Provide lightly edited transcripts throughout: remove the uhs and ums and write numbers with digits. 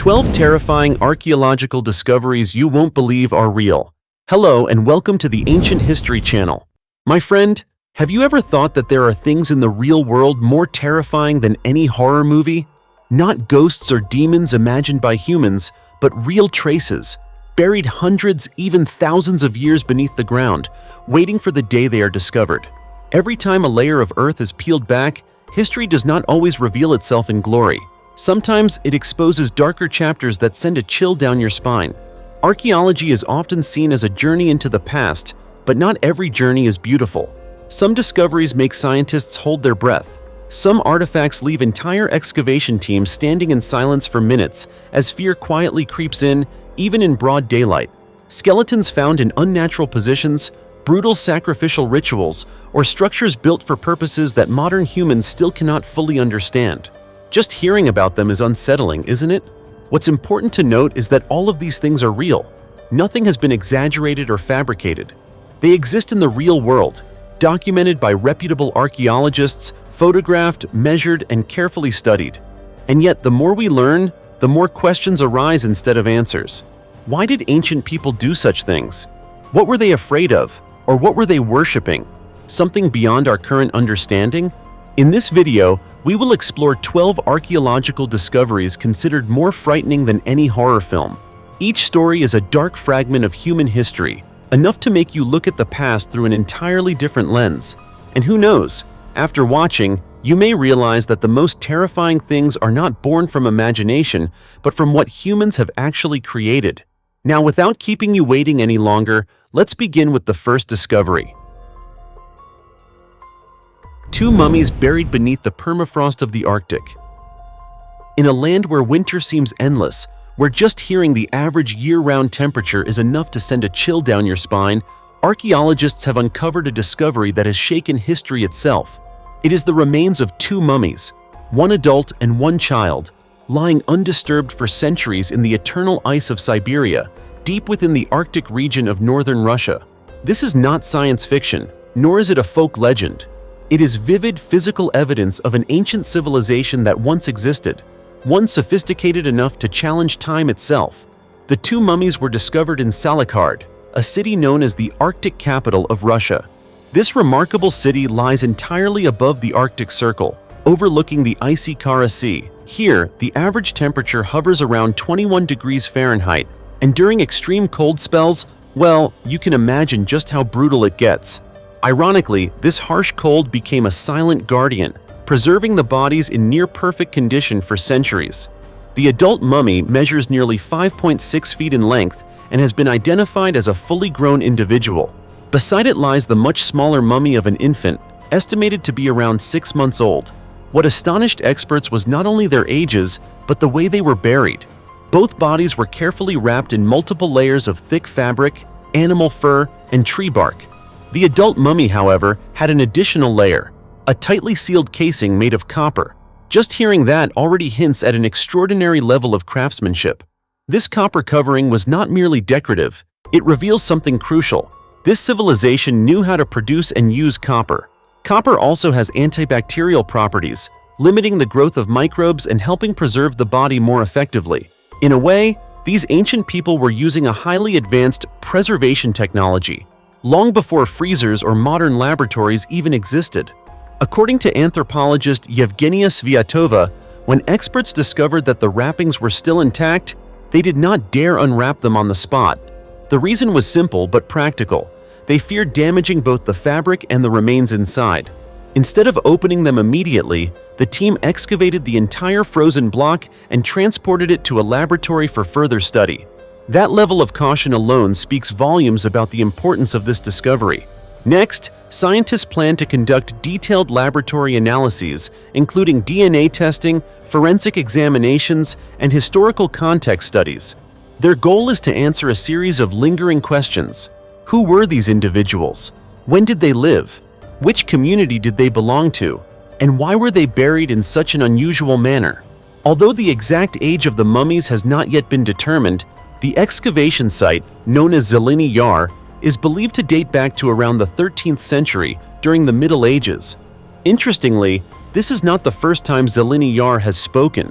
12 terrifying archaeological discoveries you won't believe are real. Hello and welcome to the Ancient History Channel. My friend, have you ever thought that there are things in the real world more terrifying than any horror movie? Not ghosts or demons imagined by humans, but real traces, buried hundreds, even thousands of years beneath the ground, waiting for the day they are discovered. Every time a layer of earth is peeled back, history does not always reveal itself in glory. Sometimes it exposes darker chapters that send a chill down your spine. Archaeology is often seen as a journey into the past, but not every journey is beautiful. Some discoveries make scientists hold their breath. Some artifacts leave entire excavation teams standing in silence for minutes as fear quietly creeps in, even in broad daylight. Skeletons found in unnatural positions, brutal sacrificial rituals, or structures built for purposes that modern humans still cannot fully understand. Just hearing about them is unsettling, isn't it? What's important to note is that all of these things are real. Nothing has been exaggerated or fabricated. They exist in the real world, documented by reputable archaeologists, photographed, measured, and carefully studied. And yet, the more we learn, the more questions arise instead of answers. Why did ancient people do such things? What were they afraid of? Or what were they worshipping? Something beyond our current understanding? In this video, we will explore 12 archaeological discoveries considered more frightening than any horror film. Each story is a dark fragment of human history, enough to make you look at the past through an entirely different lens. And who knows, after watching, you may realize that the most terrifying things are not born from imagination, but from what humans have actually created. Now, without keeping you waiting any longer, let's begin with the first discovery. Two mummies buried beneath the permafrost of the Arctic. In a land where winter seems endless, where just hearing the average year-round temperature is enough to send a chill down your spine, archaeologists have uncovered a discovery that has shaken history itself. It is the remains of two mummies, one adult and one child, lying undisturbed for centuries in the eternal ice of Siberia, deep within the Arctic region of northern Russia. This is not science fiction, nor is it a folk legend. It is vivid physical evidence of an ancient civilization that once existed, one sophisticated enough to challenge time itself. The two mummies were discovered in Salikard, a city known as the Arctic capital of Russia. This remarkable city lies entirely above the Arctic Circle, overlooking the icy Kara Sea. Here, the average temperature hovers around 21 degrees Fahrenheit, and during extreme cold spells, well, you can imagine just how brutal it gets. Ironically, this harsh cold became a silent guardian, preserving the bodies in near-perfect condition for centuries. The adult mummy measures nearly 5.6 feet in length and has been identified as a fully grown individual. Beside it lies the much smaller mummy of an infant, estimated to be around 6 months old. What astonished experts was not only their ages, but the way they were buried. Both bodies were carefully wrapped in multiple layers of thick fabric, animal fur, and tree bark. The adult mummy, however, had an additional layer, a tightly sealed casing made of copper. Just hearing that already hints at an extraordinary level of craftsmanship. This copper covering was not merely decorative, it reveals something crucial. This civilization knew how to produce and use copper. Copper also has antibacterial properties, limiting the growth of microbes and helping preserve the body more effectively. In a way, these ancient people were using a highly advanced preservation technology, long before freezers or modern laboratories even existed. According to anthropologist Yevgenia Sviatova, when experts discovered that the wrappings were still intact, they did not dare unwrap them on the spot. The reason was simple but practical. They feared damaging both the fabric and the remains inside. Instead of opening them immediately, the team excavated the entire frozen block and transported it to a laboratory for further study. That level of caution alone speaks volumes about the importance of this discovery. Next, scientists plan to conduct detailed laboratory analyses, including DNA testing, forensic examinations, and historical context studies. Their goal is to answer a series of lingering questions. Who were these individuals? When did they live? Which community did they belong to? And why were they buried in such an unusual manner? Although the exact age of the mummies has not yet been determined, the excavation site, known as Ziliny Yar, is believed to date back to around the 13th century during the Middle Ages. Interestingly, this is not the first time Ziliny Yar has spoken.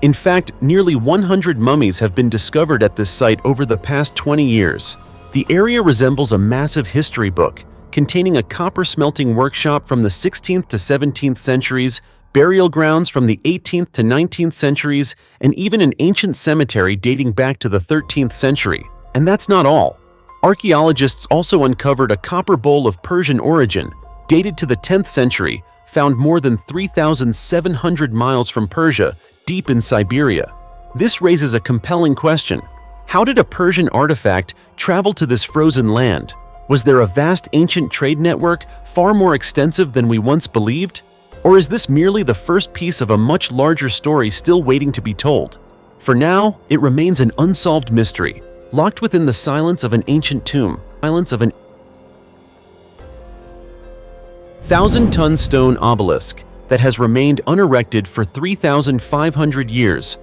In fact, nearly 100 mummies have been discovered at this site over the past 20 years. The area resembles a massive history book, containing a copper smelting workshop from the 16th to 17th centuries, burial grounds from the 18th to 19th centuries, and even an ancient cemetery dating back to the 13th century. And that's not all. Archaeologists also uncovered a copper bowl of Persian origin, dated to the 10th century, found more than 3,700 miles from Persia, deep in Siberia. This raises a compelling question. How did a Persian artifact travel to this frozen land? Was there a vast ancient trade network far more extensive than we once believed? Or is this merely the first piece of a much larger story still waiting to be told? For now, it remains an unsolved mystery, locked within the silence of an ancient tomb, silence of an 1,000-ton stone obelisk that has remained unerected for 3,500 years.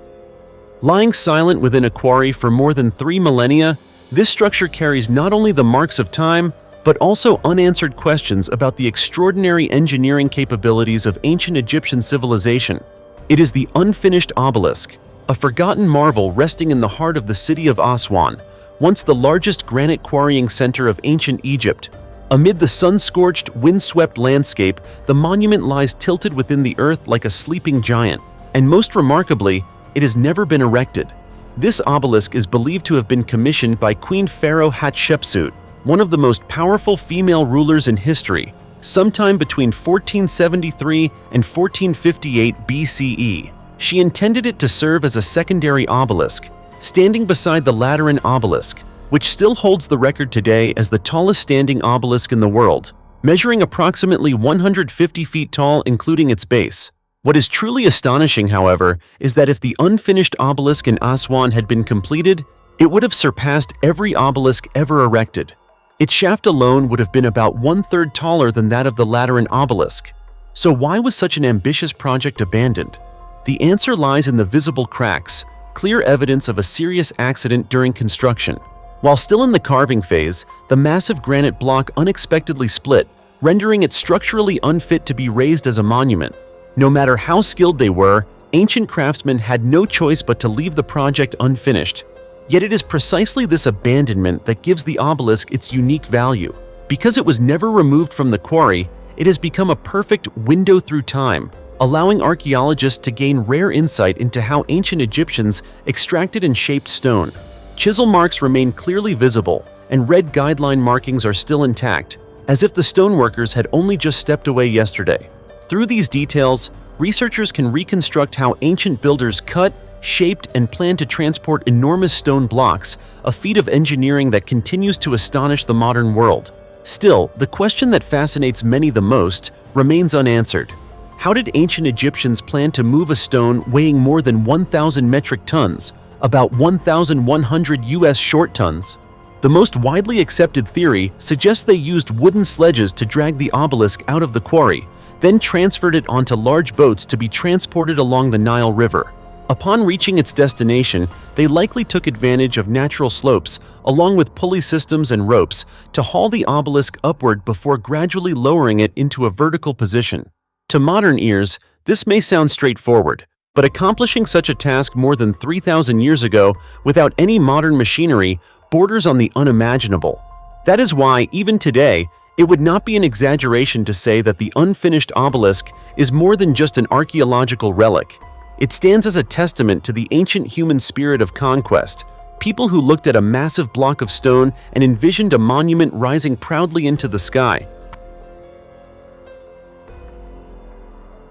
Lying silent within a quarry for more than 3 millennia, this structure carries not only the marks of time, but also unanswered questions about the extraordinary engineering capabilities of ancient Egyptian civilization. It is the unfinished obelisk, a forgotten marvel resting in the heart of the city of Aswan, once the largest granite quarrying center of ancient Egypt. Amid the sun-scorched, wind-swept landscape, the monument lies tilted within the earth like a sleeping giant, and most remarkably, it has never been erected. This obelisk is believed to have been commissioned by Queen Pharaoh Hatshepsut, one of the most powerful female rulers in history, sometime between 1473 and 1458 BCE. She intended it to serve as a secondary obelisk, standing beside the Lateran obelisk, which still holds the record today as the tallest standing obelisk in the world, measuring approximately 150 feet tall including its base. What is truly astonishing, however, is that if the unfinished obelisk in Aswan had been completed, it would have surpassed every obelisk ever erected. Its shaft alone would have been about 1/3 taller than that of the Lateran obelisk. So why was such an ambitious project abandoned? The answer lies in the visible cracks, clear evidence of a serious accident during construction. While still in the carving phase, the massive granite block unexpectedly split, rendering it structurally unfit to be raised as a monument. No matter how skilled they were, ancient craftsmen had no choice but to leave the project unfinished. Yet it is precisely this abandonment that gives the obelisk its unique value. Because it was never removed from the quarry, it has become a perfect window through time, allowing archaeologists to gain rare insight into how ancient Egyptians extracted and shaped stone. Chisel marks remain clearly visible, and red guideline markings are still intact, as if the stoneworkers had only just stepped away yesterday. Through these details, researchers can reconstruct how ancient builders cut, shaped, and planned to transport enormous stone blocks, a feat of engineering that continues to astonish the modern world. Still, the question that fascinates many the most remains unanswered. How did ancient Egyptians plan to move a stone weighing more than 1,000 metric tons, about 1,100 US short tons? The most widely accepted theory suggests they used wooden sledges to drag the obelisk out of the quarry, then transferred it onto large boats to be transported along the Nile River. Upon reaching its destination, they likely took advantage of natural slopes, along with pulley systems and ropes, to haul the obelisk upward before gradually lowering it into a vertical position. To modern ears, this may sound straightforward, but accomplishing such a task more than 3,000 years ago without any modern machinery borders on the unimaginable. That is why, even today, it would not be an exaggeration to say that the unfinished obelisk is more than just an archaeological relic. It stands as a testament to the ancient human spirit of conquest, people who looked at a massive block of stone and envisioned a monument rising proudly into the sky.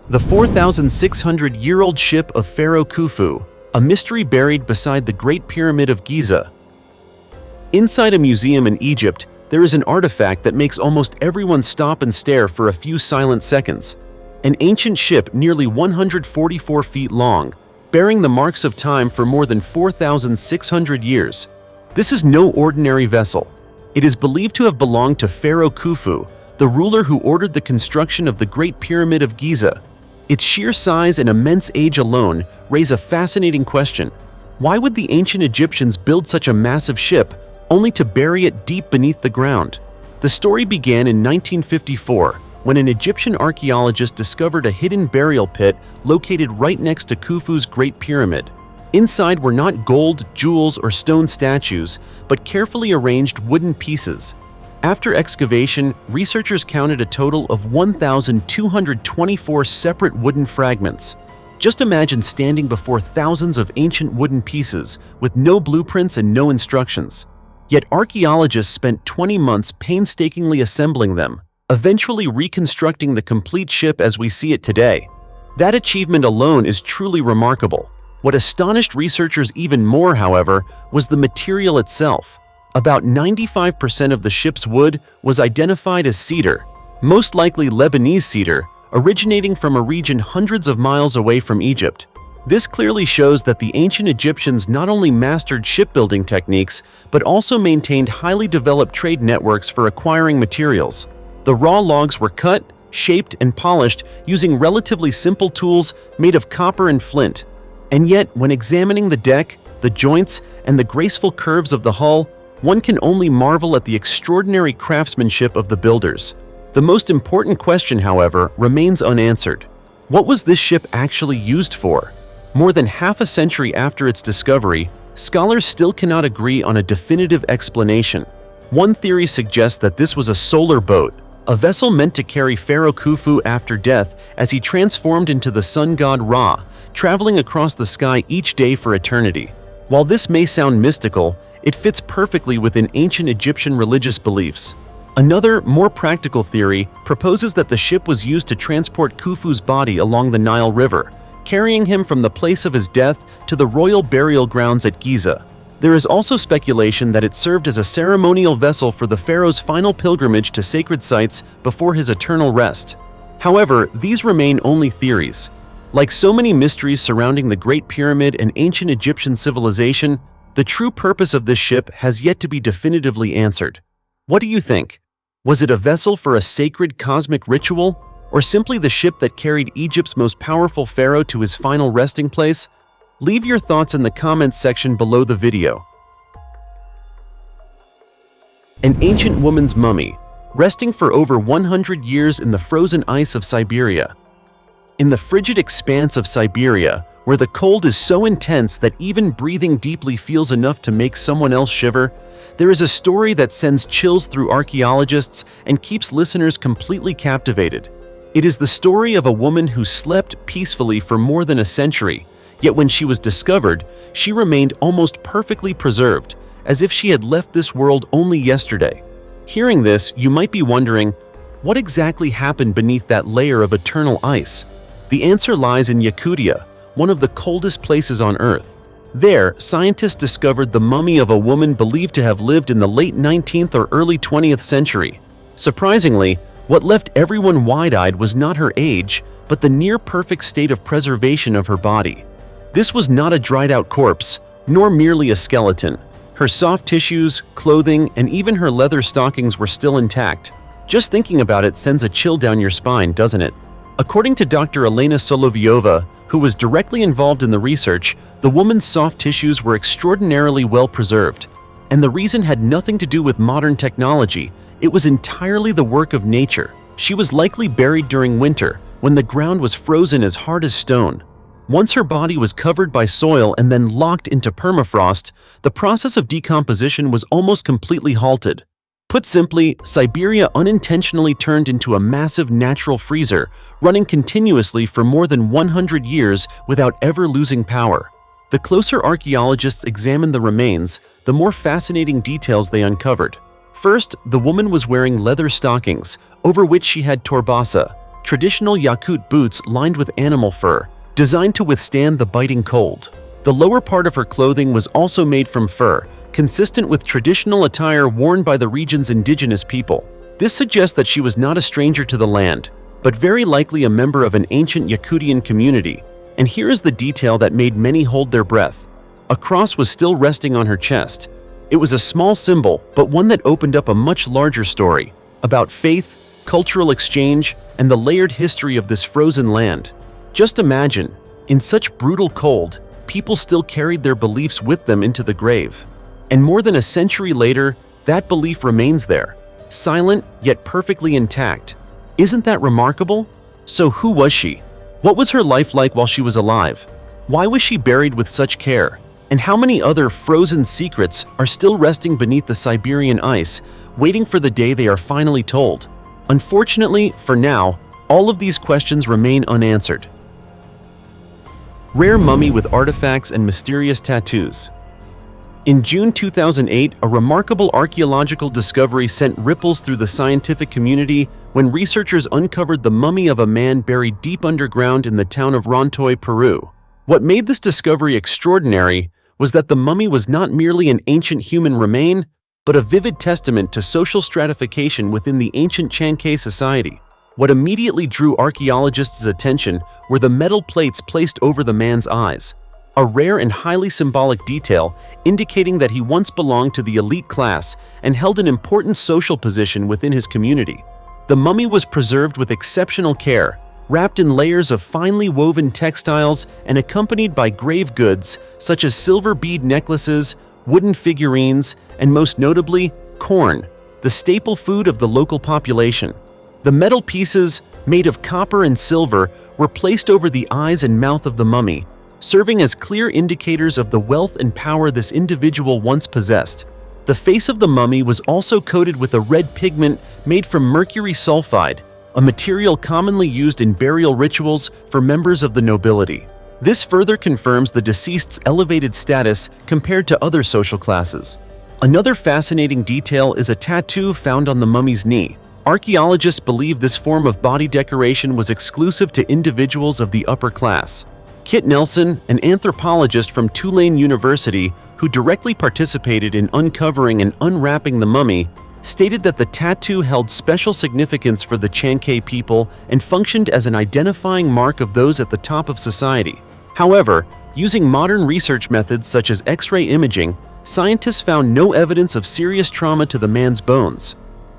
The 4,600-year-old ship of Pharaoh Khufu, a mystery buried beside the Great Pyramid of Giza. Inside a museum in Egypt, there is an artifact that makes almost everyone stop and stare for a few silent seconds. An ancient ship nearly 144 feet long, bearing the marks of time for more than 4,600 years. This is no ordinary vessel. It is believed to have belonged to Pharaoh Khufu, the ruler who ordered the construction of the Great Pyramid of Giza. Its sheer size and immense age alone raise a fascinating question. Why would the ancient Egyptians build such a massive ship, only to bury it deep beneath the ground? The story began in 1954, when an Egyptian archaeologist discovered a hidden burial pit located right next to Khufu's Great Pyramid. Inside were not gold, jewels, or stone statues, but carefully arranged wooden pieces. After excavation, researchers counted a total of 1,224 separate wooden fragments. Just imagine standing before thousands of ancient wooden pieces with no blueprints and no instructions. Yet archaeologists spent 20 months painstakingly assembling them, eventually reconstructing the complete ship as we see it today. That achievement alone is truly remarkable. What astonished researchers even more, however, was the material itself. About 95% of the ship's wood was identified as cedar, most likely Lebanese cedar, originating from a region hundreds of miles away from Egypt. This clearly shows that the ancient Egyptians not only mastered shipbuilding techniques, but also maintained highly developed trade networks for acquiring materials. The raw logs were cut, shaped, and polished using relatively simple tools made of copper and flint. And yet, when examining the deck, the joints, and the graceful curves of the hull, one can only marvel at the extraordinary craftsmanship of the builders. The most important question, however, remains unanswered. What was this ship actually used for? More than half a century after its discovery, scholars still cannot agree on a definitive explanation. One theory suggests that this was a solar boat, a vessel meant to carry Pharaoh Khufu after death as he transformed into the sun god Ra, traveling across the sky each day for eternity. While this may sound mystical, it fits perfectly within ancient Egyptian religious beliefs. Another, more practical theory proposes that the ship was used to transport Khufu's body along the Nile River, carrying him from the place of his death to the royal burial grounds at Giza. There is also speculation that it served as a ceremonial vessel for the pharaoh's final pilgrimage to sacred sites before his eternal rest. However, these remain only theories. Like so many mysteries surrounding the Great Pyramid and ancient Egyptian civilization, the true purpose of this ship has yet to be definitively answered. What do you think? Was it a vessel for a sacred cosmic ritual, or simply the ship that carried Egypt's most powerful pharaoh to his final resting place? Leave your thoughts in the comments section below the video. An ancient woman's mummy, resting for over 100 years in the frozen ice of Siberia. In the frigid expanse of Siberia, where the cold is so intense that even breathing deeply feels enough to make someone else shiver, there is a story that sends chills through archaeologists and keeps listeners completely captivated. It is the story of a woman who slept peacefully for more than a century, yet when she was discovered, she remained almost perfectly preserved, as if she had left this world only yesterday. Hearing this, you might be wondering, what exactly happened beneath that layer of eternal ice? The answer lies in Yakutia, one of the coldest places on Earth. There, scientists discovered the mummy of a woman believed to have lived in the late 19th or early 20th century. Surprisingly, what left everyone wide-eyed was not her age, but the near-perfect state of preservation of her body. This was not a dried-out corpse, nor merely a skeleton. Her soft tissues, clothing, and even her leather stockings were still intact. Just thinking about it sends a chill down your spine, doesn't it? According to Dr. Elena Solovyova, who was directly involved in the research, the woman's soft tissues were extraordinarily well preserved. And the reason had nothing to do with modern technology. It was entirely the work of nature. She was likely buried during winter, when the ground was frozen as hard as stone. Once her body was covered by soil and then locked into permafrost, the process of decomposition was almost completely halted. Put simply, Siberia unintentionally turned into a massive natural freezer, running continuously for more than 100 years without ever losing power. The closer archaeologists examined the remains, the more fascinating details they uncovered. First, the woman was wearing leather stockings, over which she had torbasa, traditional Yakut boots lined with animal fur, designed to withstand the biting cold. The lower part of her clothing was also made from fur, consistent with traditional attire worn by the region's indigenous people. This suggests that she was not a stranger to the land, but very likely a member of an ancient Yakutian community. And here is the detail that made many hold their breath. A cross was still resting on her chest. It was a small symbol, but one that opened up a much larger story about faith, cultural exchange, and the layered history of this frozen land. Just imagine, in such brutal cold, people still carried their beliefs with them into the grave. And more than a century later, that belief remains there, silent yet perfectly intact. Isn't that remarkable? So who was she? What was her life like while she was alive? Why was she buried with such care? And how many other frozen secrets are still resting beneath the Siberian ice, waiting for the day they are finally told? Unfortunately, for now, all of these questions remain unanswered. Rare mummy with artifacts and mysterious tattoos. In June 2008, a remarkable archaeological discovery sent ripples through the scientific community when researchers uncovered the mummy of a man buried deep underground in the town of Rontoy, Peru. What made this discovery extraordinary was that the mummy was not merely an ancient human remain, but a vivid testament to social stratification within the ancient Chankay society. What immediately drew archaeologists' attention were the metal plates placed over the man's eyes, a rare and highly symbolic detail indicating that he once belonged to the elite class and held an important social position within his community. The mummy was preserved with exceptional care, wrapped in layers of finely woven textiles and accompanied by grave goods such as silver bead necklaces, wooden figurines, and most notably, corn, the staple food of the local population. The metal pieces, made of copper and silver, were placed over the eyes and mouth of the mummy, serving as clear indicators of the wealth and power this individual once possessed. The face of the mummy was also coated with a red pigment made from mercury sulfide, a material commonly used in burial rituals for members of the nobility. This further confirms the deceased's elevated status compared to other social classes. Another fascinating detail is a tattoo found on the mummy's knee. Archaeologists believe this form of body decoration was exclusive to individuals of the upper class. Kit Nelson, an anthropologist from Tulane University who directly participated in uncovering and unwrapping the mummy, stated that the tattoo held special significance for the Chankay people and functioned as an identifying mark of those at the top of society. However, using modern research methods such as X-ray imaging, scientists found no evidence of serious trauma to the man's bones.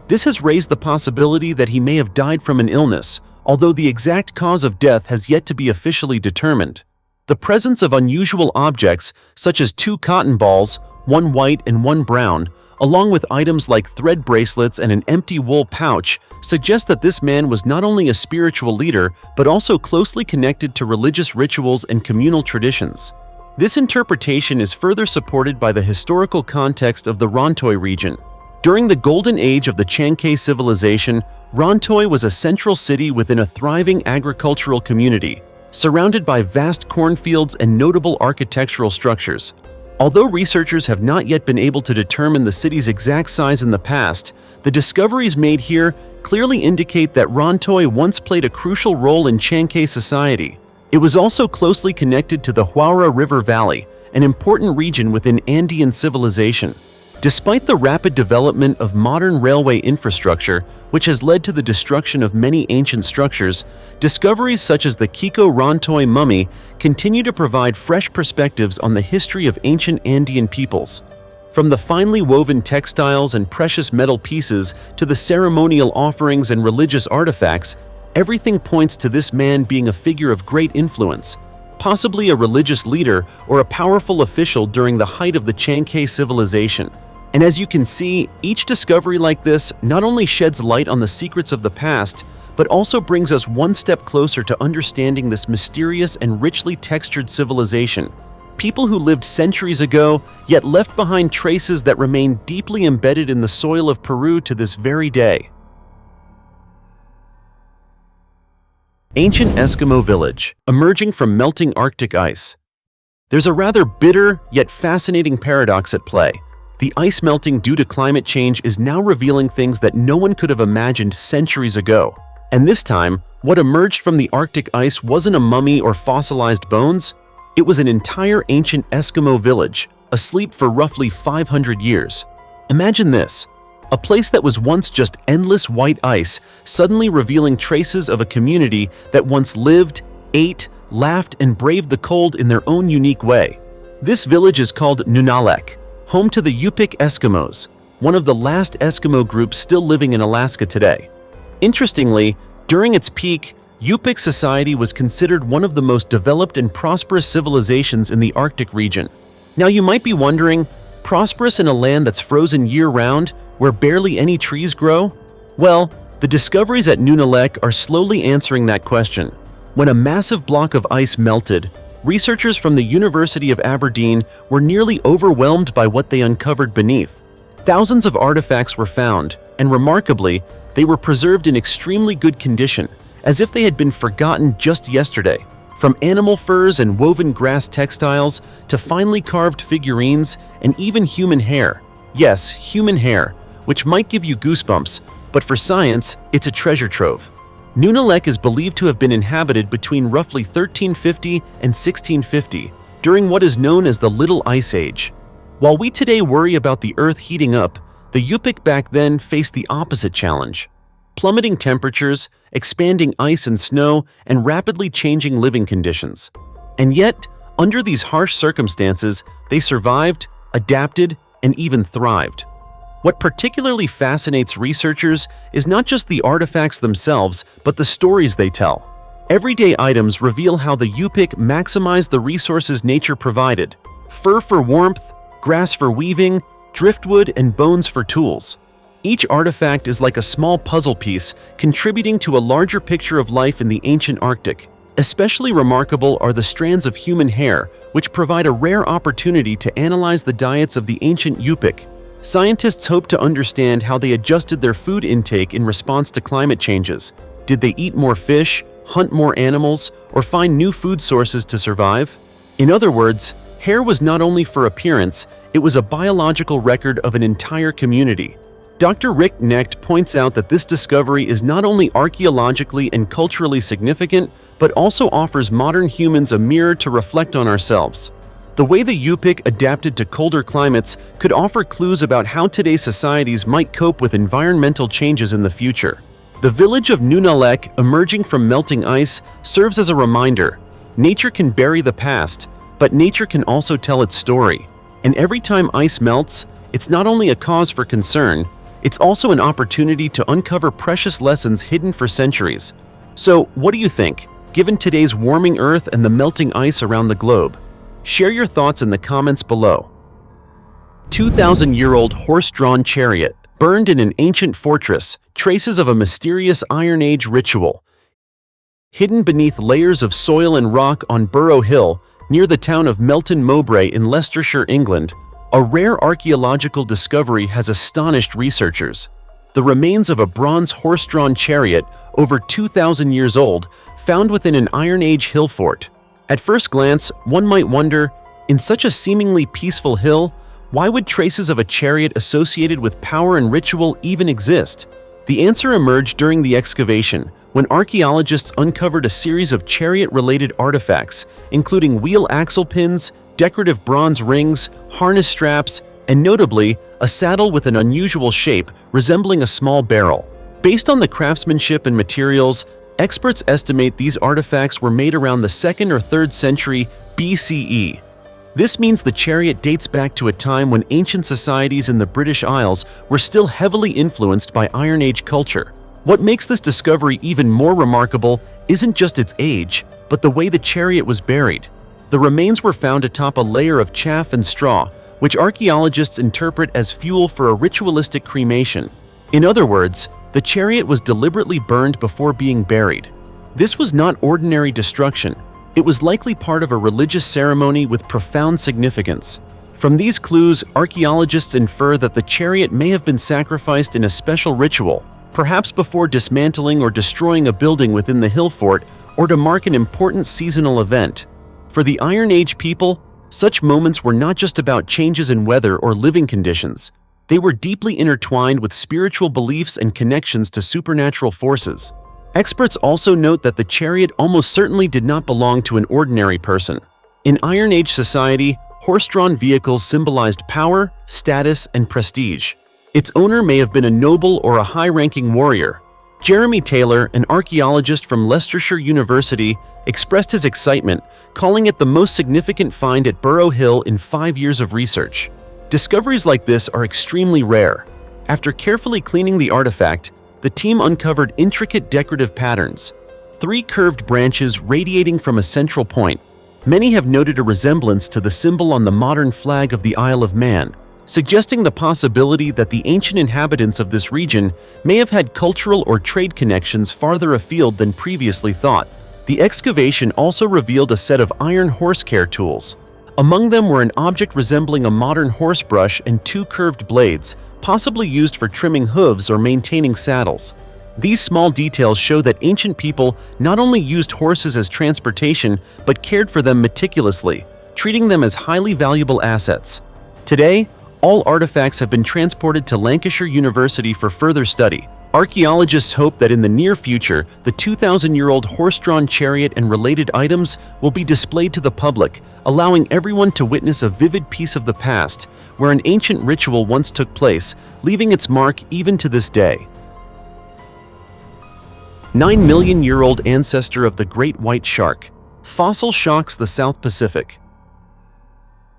This has raised the possibility that he may have died from an illness, although the exact cause of death has yet to be officially determined. The presence of unusual objects, such as 2 cotton balls, one white and one brown, along with items like thread bracelets and an empty wool pouch, suggest that this man was not only a spiritual leader, but also closely connected to religious rituals and communal traditions. This interpretation is further supported by the historical context of the Rontoy region. During the golden age of the Chankay civilization, Rontoy was a central city within a thriving agricultural community, surrounded by vast cornfields and notable architectural structures. Although researchers have not yet been able to determine the city's exact size in the past, the discoveries made here clearly indicate that Rontoy once played a crucial role in Chankay society. It was also closely connected to the Huaura River Valley, an important region within Andean civilization. Despite the rapid development of modern railway infrastructure, which has led to the destruction of many ancient structures, discoveries such as the Kiko Rontoy mummy continue to provide fresh perspectives on the history of ancient Andean peoples. From the finely woven textiles and precious metal pieces to the ceremonial offerings and religious artifacts, everything points to this man being a figure of great influence, possibly a religious leader or a powerful official during the height of the Chankay civilization. And as you can see, each discovery like this not only sheds light on the secrets of the past, but also brings us one step closer to understanding this mysterious and richly textured civilization. People who lived centuries ago, yet left behind traces that remain deeply embedded in the soil of Peru to this very day. Ancient Eskimo village, emerging from melting Arctic ice. There's a rather bitter, yet fascinating paradox at play. The ice melting due to climate change is now revealing things that no one could have imagined centuries ago. And this time, what emerged from the Arctic ice wasn't a mummy or fossilized bones. It was an entire ancient Eskimo village, asleep for roughly 500 years. Imagine this, a place that was once just endless white ice, suddenly revealing traces of a community that once lived, ate, laughed, and braved the cold in their own unique way. This village is called Nunalek, home to the Yupik Eskimos, one of the last Eskimo groups still living in Alaska today. Interestingly, during its peak, Yupik society was considered one of the most developed and prosperous civilizations in the Arctic region. Now you might be wondering, prosperous in a land that's frozen year-round, where barely any trees grow? Well, The discoveries at Nunalek are slowly answering that question. When a massive block of ice melted, researchers from the University of Aberdeen were nearly overwhelmed by what they uncovered beneath. Thousands of artifacts were found, and remarkably, they were preserved in extremely good condition, as if they had been forgotten just yesterday. From animal furs and woven grass textiles to finely carved figurines and even human hair. Yes, human hair, which might give you goosebumps, but for science, it's a treasure trove. Nunalek is believed to have been inhabited between roughly 1350 and 1650, during what is known as the Little Ice Age. While we today worry about the Earth heating up, the Yupik back then faced the opposite challenge. Plummeting temperatures, expanding ice and snow, and rapidly changing living conditions. And yet, under these harsh circumstances, they survived, adapted, and even thrived. What particularly fascinates researchers is not just the artifacts themselves, but the stories they tell. Everyday items reveal how the Yupik maximized the resources nature provided: fur for warmth, grass for weaving, driftwood, and bones for tools. Each artifact is like a small puzzle piece, contributing to a larger picture of life in the ancient Arctic. Especially remarkable are the strands of human hair, which provide a rare opportunity to analyze the diets of the ancient Yupik. Scientists hope to understand how they adjusted their food intake in response to climate changes. Did they eat more fish, hunt more animals, or find new food sources to survive? In other words, hair was not only for appearance, it was a biological record of an entire community. Dr. Rick Knecht points out that this discovery is not only archaeologically and culturally significant, but also offers modern humans a mirror to reflect on ourselves. The way the Yupik adapted to colder climates could offer clues about how today's societies might cope with environmental changes in the future. The village of Nunalek, emerging from melting ice, serves as a reminder. Nature can bury the past, but nature can also tell its story. And every time ice melts, it's not only a cause for concern, it's also an opportunity to uncover precious lessons hidden for centuries. So, what do you think, given today's warming Earth and the melting ice around the globe? Share your thoughts in the comments below. 2,000-year-old horse-drawn chariot, burned in an ancient fortress, traces of a mysterious Iron Age ritual. Hidden beneath layers of soil and rock on Burrow Hill, near the town of Melton Mowbray in Leicestershire, England, a rare archaeological discovery has astonished researchers. The remains of a bronze horse-drawn chariot, over 2,000 years old, found within an Iron Age hill fort. At first glance, one might wonder, in such a seemingly peaceful hill, why would traces of a chariot associated with power and ritual even exist? The answer emerged during the excavation, when archaeologists uncovered a series of chariot-related artifacts, including wheel axle pins, decorative bronze rings, harness straps, and notably, a saddle with an unusual shape resembling a small barrel. Based on the craftsmanship and materials, experts estimate these artifacts were made around the 2nd or 3rd century BCE. This means the chariot dates back to a time when ancient societies in the British Isles were still heavily influenced by Iron Age culture. What makes this discovery even more remarkable isn't just its age, but the way the chariot was buried. The remains were found atop a layer of chaff and straw, which archaeologists interpret as fuel for a ritualistic cremation. In other words, the chariot was deliberately burned before being buried. This was not ordinary destruction. It was likely part of a religious ceremony with profound significance. From these clues, archaeologists infer that the chariot may have been sacrificed in a special ritual, perhaps before dismantling or destroying a building within the hill fort, or to mark an important seasonal event. For the Iron Age people, such moments were not just about changes in weather or living conditions. They were deeply intertwined with spiritual beliefs and connections to supernatural forces. Experts also note that the chariot almost certainly did not belong to an ordinary person. In Iron Age society, horse-drawn vehicles symbolized power, status, and prestige. Its owner may have been a noble or a high-ranking warrior. Jeremy Taylor, an archaeologist from Leicestershire University, expressed his excitement, calling it the most significant find at Burrow Hill in 5 years of research. Discoveries like this are extremely rare. After carefully cleaning the artifact, the team uncovered intricate decorative patterns, 3 curved branches radiating from a central point. Many have noted a resemblance to the symbol on the modern flag of the Isle of Man, suggesting the possibility that the ancient inhabitants of this region may have had cultural or trade connections farther afield than previously thought. The excavation also revealed a set of iron horse care tools. Among them were an object resembling a modern horse brush and two curved blades, possibly used for trimming hooves or maintaining saddles. These small details show that ancient people not only used horses as transportation, but cared for them meticulously, treating them as highly valuable assets. Today, all artifacts have been transported to Lancashire University for further study. Archaeologists hope that in the near future, the 2,000-year-old horse-drawn chariot and related items will be displayed to the public, allowing everyone to witness a vivid piece of the past, where an ancient ritual once took place, leaving its mark even to this day. 9-million-year-old ancestor of the great white shark. Fossil shocks the South Pacific.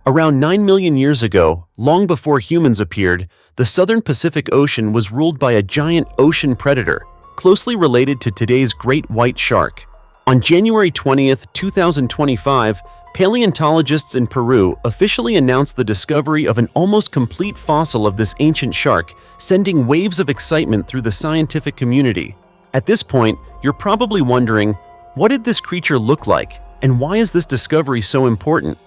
Around 9 million years ago, long before humans appeared, the southern Pacific Ocean was ruled by a giant ocean predator, closely related to today's great white shark. On January 20, 2025, paleontologists in Peru officially announced the discovery of an almost complete fossil of this ancient shark, sending waves of excitement through the scientific community. At this point, you're probably wondering, what did this creature look like, and why is this discovery so important?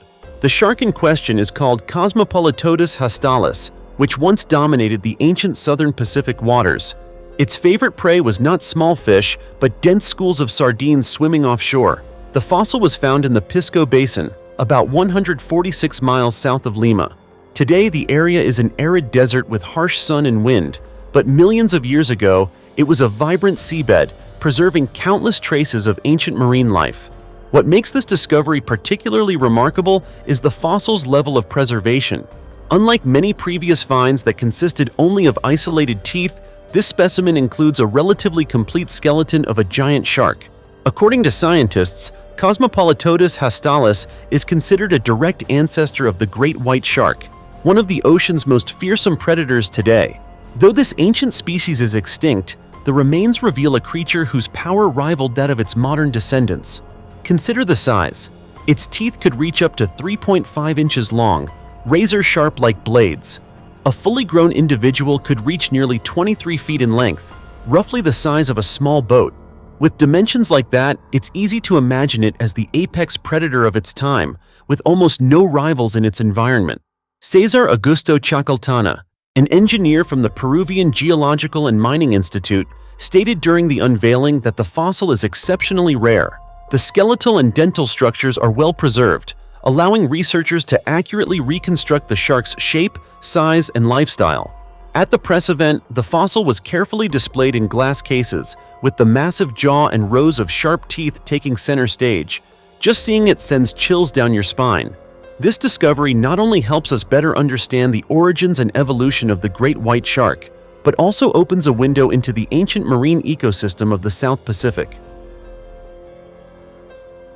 The shark in question is called Cosmopolitodus hastalis, which once dominated the ancient southern Pacific waters. Its favorite prey was not small fish, but dense schools of sardines swimming offshore. The fossil was found in the Pisco Basin, about 146 miles south of Lima. Today, the area is an arid desert with harsh sun and wind, but millions of years ago, it was a vibrant seabed, preserving countless traces of ancient marine life. What makes this discovery particularly remarkable is the fossil's level of preservation. Unlike many previous finds that consisted only of isolated teeth, this specimen includes a relatively complete skeleton of a giant shark. According to scientists, Cosmopolitodus hastalis is considered a direct ancestor of the great white shark, one of the ocean's most fearsome predators today. Though this ancient species is extinct, the remains reveal a creature whose power rivaled that of its modern descendants. Consider the size. Its teeth could reach up to 3.5 inches long, razor-sharp like blades. A fully grown individual could reach nearly 23 feet in length, roughly the size of a small boat. With dimensions like that, it's easy to imagine it as the apex predator of its time, with almost no rivals in its environment. Cesar Augusto Chacaltana, an engineer from the Peruvian Geological and Mining Institute, stated during the unveiling that the fossil is exceptionally rare. The skeletal and dental structures are well preserved, allowing researchers to accurately reconstruct the shark's shape, size, and lifestyle. At the press event, the fossil was carefully displayed in glass cases, with the massive jaw and rows of sharp teeth taking center stage. Just seeing it sends chills down your spine. This discovery not only helps us better understand the origins and evolution of the great white shark, but also opens a window into the ancient marine ecosystem of the South Pacific.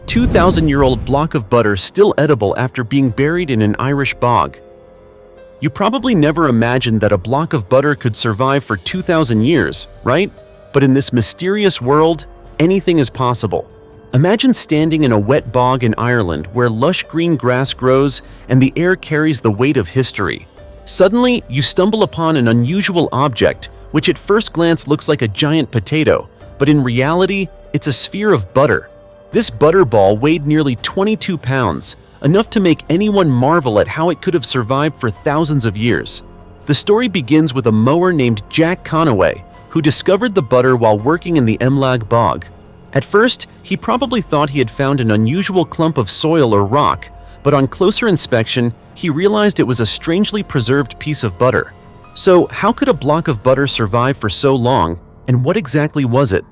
2,000-year-old block of butter still edible after being buried in an Irish bog. You probably never imagined that a block of butter could survive for 2,000 years, right? But in this mysterious world, anything is possible. Imagine standing in a wet bog in Ireland where lush green grass grows and the air carries the weight of history. Suddenly, you stumble upon an unusual object, which at first glance looks like a giant potato, but in reality, it's a sphere of butter. This butterball weighed nearly 22 pounds, enough to make anyone marvel at how it could have survived for thousands of years. The story begins with a mower named Jack Conaway, who discovered the butter while working in the Emlag bog. At first, he probably thought he had found an unusual clump of soil or rock, but on closer inspection, he realized it was a strangely preserved piece of butter. So, how could a block of butter survive for so long, and what exactly was it?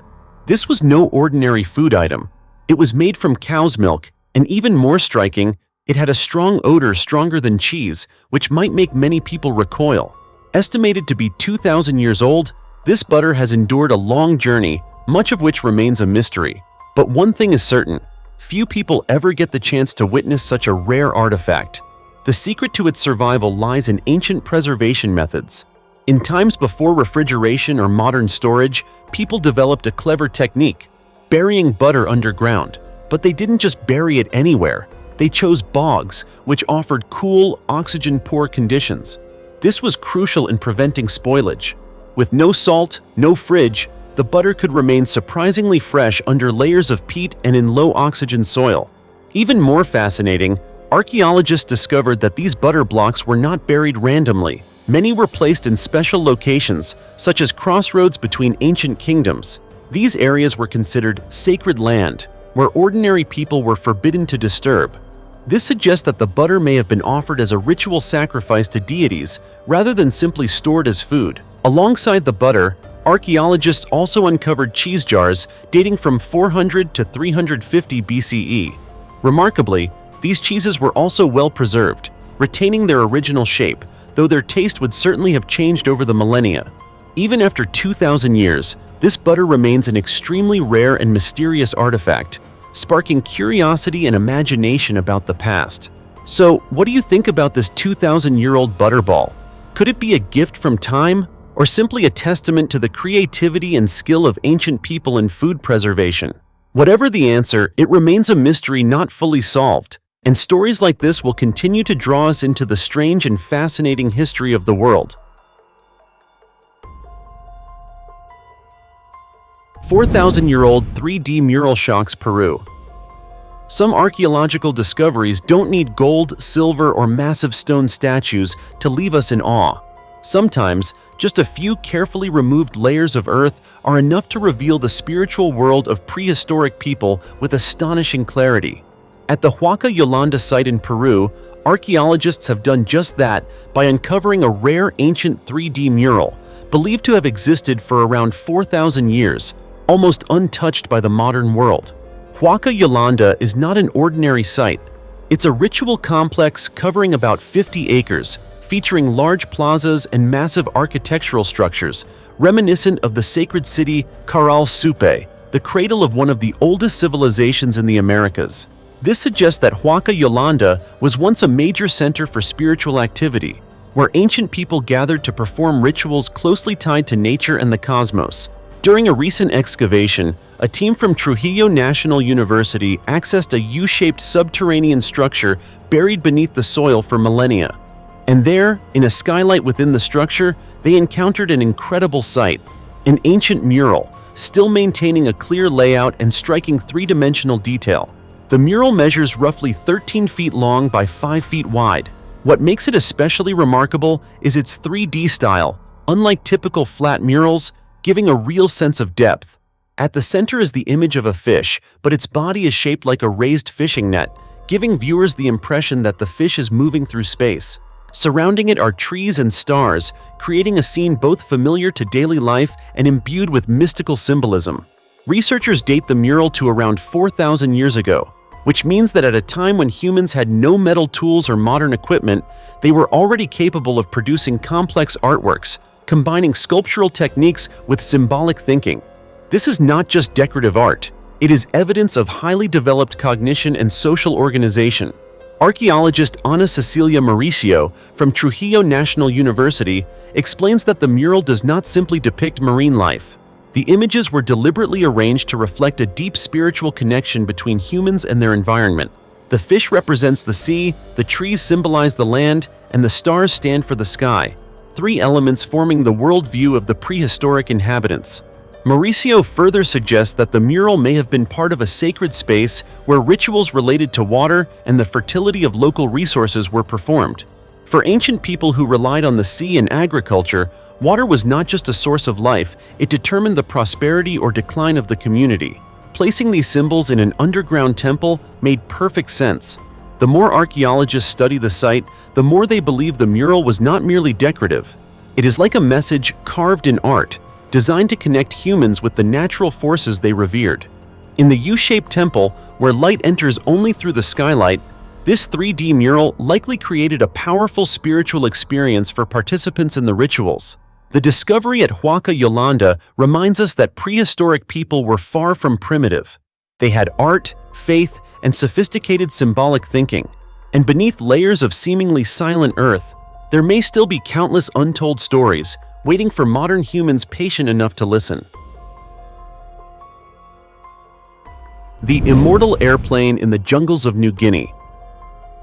This was no ordinary food item. It was made from cow's milk, and even more striking, it had a strong odor stronger than cheese, which might make many people recoil. Estimated to be 2,000 years old, this butter has endured a long journey, much of which remains a mystery. But one thing is certain, few people ever get the chance to witness such a rare artifact. The secret to its survival lies in ancient preservation methods. In times before refrigeration or modern storage, people developed a clever technique, burying butter underground. But they didn't just bury it anywhere. They chose bogs, which offered cool, oxygen-poor conditions. This was crucial in preventing spoilage. With no salt, no fridge, the butter could remain surprisingly fresh under layers of peat and in low-oxygen soil. Even more fascinating, archaeologists discovered that these butter blocks were not buried randomly. Many were placed in special locations, such as crossroads between ancient kingdoms. These areas were considered sacred land, where ordinary people were forbidden to disturb. This suggests that the butter may have been offered as a ritual sacrifice to deities rather than simply stored as food. Alongside the butter, archaeologists also uncovered cheese jars dating from 400 to 350 BCE. Remarkably, these cheeses were also well preserved, retaining their original shape, though their taste would certainly have changed over the millennia. Even after 2,000 years, this butter remains an extremely rare and mysterious artifact, sparking curiosity and imagination about the past. So, what do you think about this 2,000-year-old butterball? Could it be a gift from time, or simply a testament to the creativity and skill of ancient people in food preservation? Whatever the answer, it remains a mystery not fully solved, and stories like this will continue to draw us into the strange and fascinating history of the world. 4,000-year-old 3D mural shocks Peru. Some archaeological discoveries don't need gold, silver, or massive stone statues to leave us in awe. Sometimes, just a few carefully removed layers of earth are enough to reveal the spiritual world of prehistoric people with astonishing clarity. At the Huaca Yolanda site in Peru, archaeologists have done just that by uncovering a rare ancient 3D mural, believed to have existed for around 4,000 years, almost untouched by the modern world. Huaca Yolanda is not an ordinary site. It's a ritual complex covering about 50 acres, featuring large plazas and massive architectural structures, reminiscent of the sacred city Caral Supe, the cradle of one of the oldest civilizations in the Americas. This suggests that Huaca Yolanda was once a major center for spiritual activity, where ancient people gathered to perform rituals closely tied to nature and the cosmos. During a recent excavation, a team from Trujillo National University accessed a U-shaped subterranean structure buried beneath the soil for millennia. And there, in a skylight within the structure, they encountered an incredible sight, an ancient mural, still maintaining a clear layout and striking three-dimensional detail. The mural measures roughly 13 feet long by 5 feet wide. What makes it especially remarkable is its 3D style, unlike typical flat murals, giving a real sense of depth. At the center is the image of a fish, but its body is shaped like a raised fishing net, giving viewers the impression that the fish is moving through space. Surrounding it are trees and stars, creating a scene both familiar to daily life and imbued with mystical symbolism. Researchers date the mural to around 4,000 years ago, which means that at a time when humans had no metal tools or modern equipment, they were already capable of producing complex artworks, combining sculptural techniques with symbolic thinking. This is not just decorative art. It is evidence of highly developed cognition and social organization. Archaeologist Ana Cecilia Mauricio from Trujillo National University explains that the mural does not simply depict marine life. The images were deliberately arranged to reflect a deep spiritual connection between humans and their environment. The fish represents the sea, the trees symbolize the land, and the stars stand for the sky, three elements forming the worldview of the prehistoric inhabitants. Mauricio further suggests that the mural may have been part of a sacred space where rituals related to water and the fertility of local resources were performed. For ancient people who relied on the sea and agriculture, water was not just a source of life, it determined the prosperity or decline of the community. Placing these symbols in an underground temple made perfect sense. The more archaeologists study the site, the more they believe the mural was not merely decorative. It is like a message carved in art, designed to connect humans with the natural forces they revered. In the U-shaped temple, where light enters only through the skylight, this 3D mural likely created a powerful spiritual experience for participants in the rituals. The discovery at Huaca Yolanda reminds us that prehistoric people were far from primitive. They had art, faith, and sophisticated symbolic thinking. And beneath layers of seemingly silent earth, there may still be countless untold stories waiting for modern humans patient enough to listen. The immortal airplane in the jungles of New Guinea.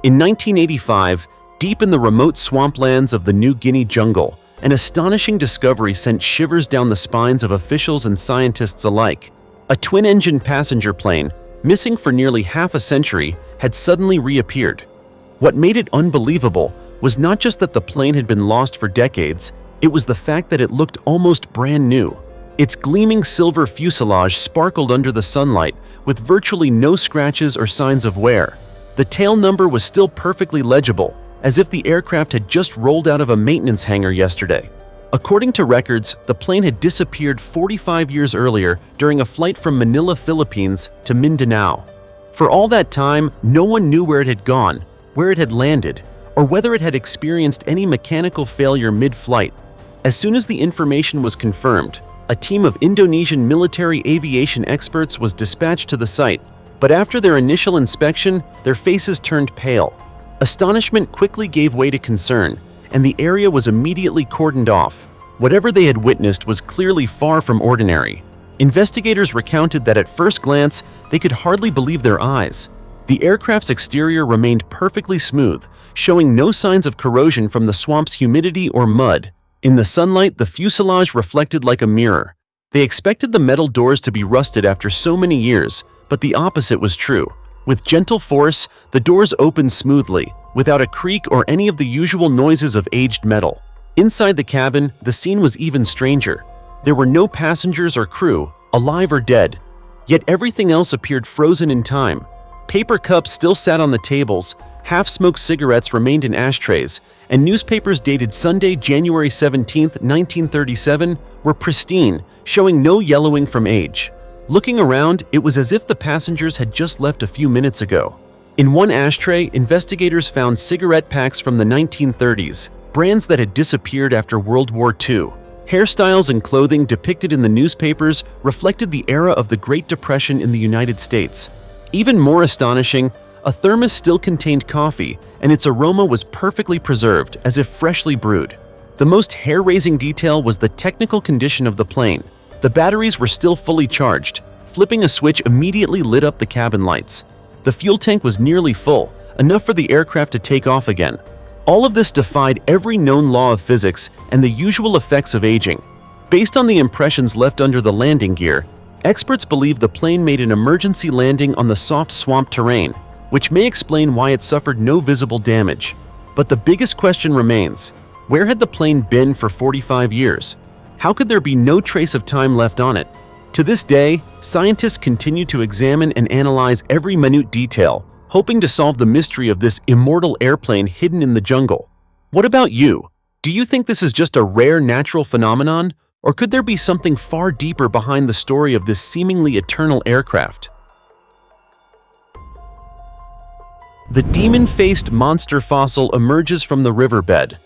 In 1985, deep in the remote swamplands of the New Guinea jungle, an astonishing discovery sent shivers down the spines of officials and scientists alike. A twin-engine passenger plane, missing for nearly half a century, had suddenly reappeared. What made it unbelievable was not just that the plane had been lost for decades, it was the fact that it looked almost brand new. Its gleaming silver fuselage sparkled under the sunlight, with virtually no scratches or signs of wear. The tail number was still perfectly legible, as if the aircraft had just rolled out of a maintenance hangar yesterday. According to records, the plane had disappeared 45 years earlier during a flight from Manila, Philippines to Mindanao. For all that time, no one knew where it had gone, where it had landed, or whether it had experienced any mechanical failure mid-flight. As soon as the information was confirmed, a team of Indonesian military aviation experts was dispatched to the site, but after their initial inspection, their faces turned pale. Astonishment quickly gave way to concern, and the area was immediately cordoned off. Whatever they had witnessed was clearly far from ordinary. Investigators recounted that at first glance, they could hardly believe their eyes. The aircraft's exterior remained perfectly smooth, showing no signs of corrosion from the swamp's humidity or mud. In the sunlight, the fuselage reflected like a mirror. They expected the metal doors to be rusted after so many years, but the opposite was true. With gentle force, the doors opened smoothly, without a creak or any of the usual noises of aged metal. Inside the cabin, the scene was even stranger. There were no passengers or crew, alive or dead. Yet everything else appeared frozen in time. Paper cups still sat on the tables, half-smoked cigarettes remained in ashtrays, and newspapers dated Sunday, January 17, 1937, were pristine, showing no yellowing from age. Looking around, it was as if the passengers had just left a few minutes ago. In one ashtray, investigators found cigarette packs from the 1930s, brands that had disappeared after World War II. Hairstyles and clothing depicted in the newspapers reflected the era of the Great Depression in the United States. Even more astonishing, a thermos still contained coffee, and its aroma was perfectly preserved, as if freshly brewed. The most hair-raising detail was the technical condition of the plane. The batteries were still fully charged. Flipping a switch immediately lit up the cabin lights. The fuel tank was nearly full, enough for the aircraft to take off again. All of this defied every known law of physics and the usual effects of aging. Based on the impressions left under the landing gear, experts believe the plane made an emergency landing on the soft swamp terrain, which may explain why it suffered no visible damage. But the biggest question remains: where had the plane been for 45 years? How could there be no trace of time left on it? To this day, scientists continue to examine and analyze every minute detail, hoping to solve the mystery of this immortal airplane hidden in the jungle. What about you? Do you think this is just a rare natural phenomenon, or could there be something far deeper behind the story of this seemingly eternal aircraft? The demon-faced monster fossil emerges from the riverbed.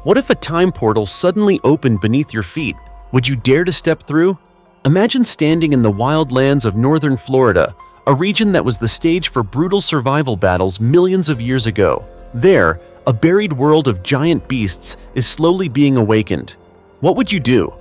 What if a time portal suddenly opened beneath your feet? Would you dare to step through? Imagine standing in the wild lands of northern Florida, a region that was the stage for brutal survival battles millions of years ago. There, a buried world of giant beasts is slowly being awakened. What would you do?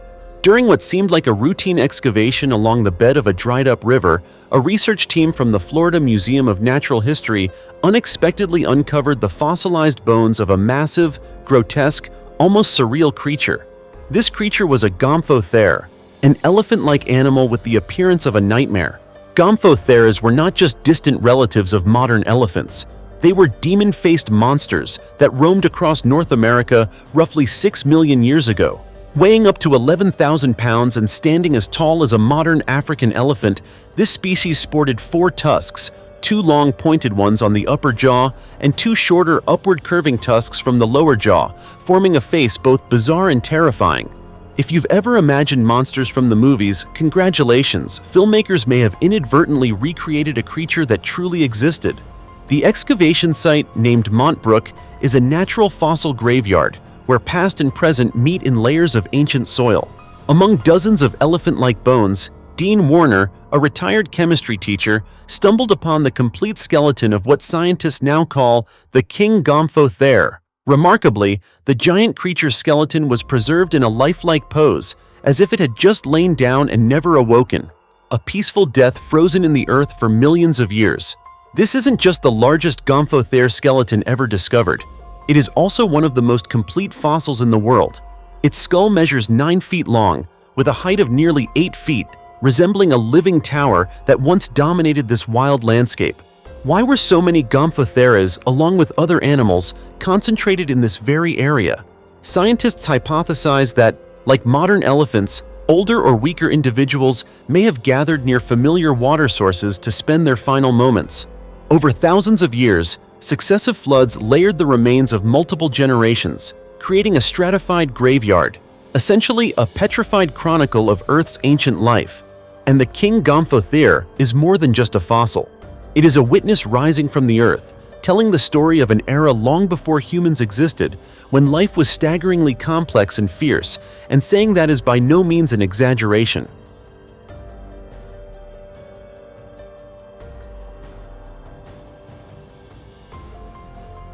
During what seemed like a routine excavation along the bed of a dried-up river, a research team from the Florida Museum of Natural History unexpectedly uncovered the fossilized bones of a massive, grotesque, almost surreal creature. This creature was a Gomphothere, an elephant-like animal with the appearance of a nightmare. Gomphotheres were not just distant relatives of modern elephants. They were demon-faced monsters that roamed across North America roughly 6 million years ago. Weighing up to 11,000 pounds and standing as tall as a modern African elephant, this species sported 4 tusks, 2 long pointed ones on the upper jaw and 2 shorter upward curving tusks from the lower jaw, forming a face both bizarre and terrifying. If you've ever imagined monsters from the movies, congratulations, filmmakers may have inadvertently recreated a creature that truly existed. The excavation site, named Montbrook, is a natural fossil graveyard where past and present meet in layers of ancient soil. Among dozens of elephant-like bones, Dean Warner, a retired chemistry teacher, stumbled upon the complete skeleton of what scientists now call the King Gomphothere. Remarkably, the giant creature's skeleton was preserved in a lifelike pose, as if it had just lain down and never awoken. A peaceful death frozen in the earth for millions of years. This isn't just the largest Gomphothere skeleton ever discovered. It is also one of the most complete fossils in the world. Its skull measures 9 feet long, with a height of nearly 8 feet, resembling a living tower that once dominated this wild landscape. Why were so many Gomphotheres, along with other animals, concentrated in this very area? Scientists hypothesize that, like modern elephants, older or weaker individuals may have gathered near familiar water sources to spend their final moments. Over thousands of years, successive floods layered the remains of multiple generations, creating a stratified graveyard, essentially a petrified chronicle of Earth's ancient life. And the King Gomphothere is more than just a fossil. It is a witness rising from the earth, telling the story of an era long before humans existed, when life was staggeringly complex and fierce, and saying that is by no means an exaggeration.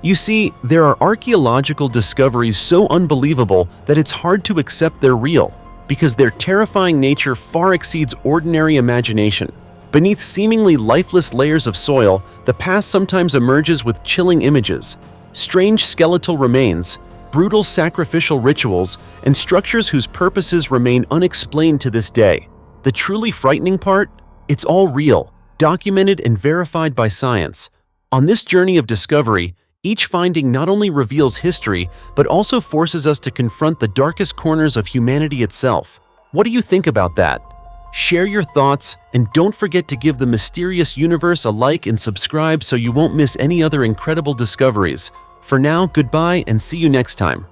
You see, there are archaeological discoveries so unbelievable that it's hard to accept they're real, because their terrifying nature far exceeds ordinary imagination. Beneath seemingly lifeless layers of soil, the past sometimes emerges with chilling images, strange skeletal remains, brutal sacrificial rituals, and structures whose purposes remain unexplained to this day. The truly frightening part? It's all real, documented and verified by science. On this journey of discovery, each finding not only reveals history, but also forces us to confront the darkest corners of humanity itself. What do you think about that? Share your thoughts, and don't forget to give the mysterious universe a like and subscribe so you won't miss any other incredible discoveries. For now, goodbye and see you next time.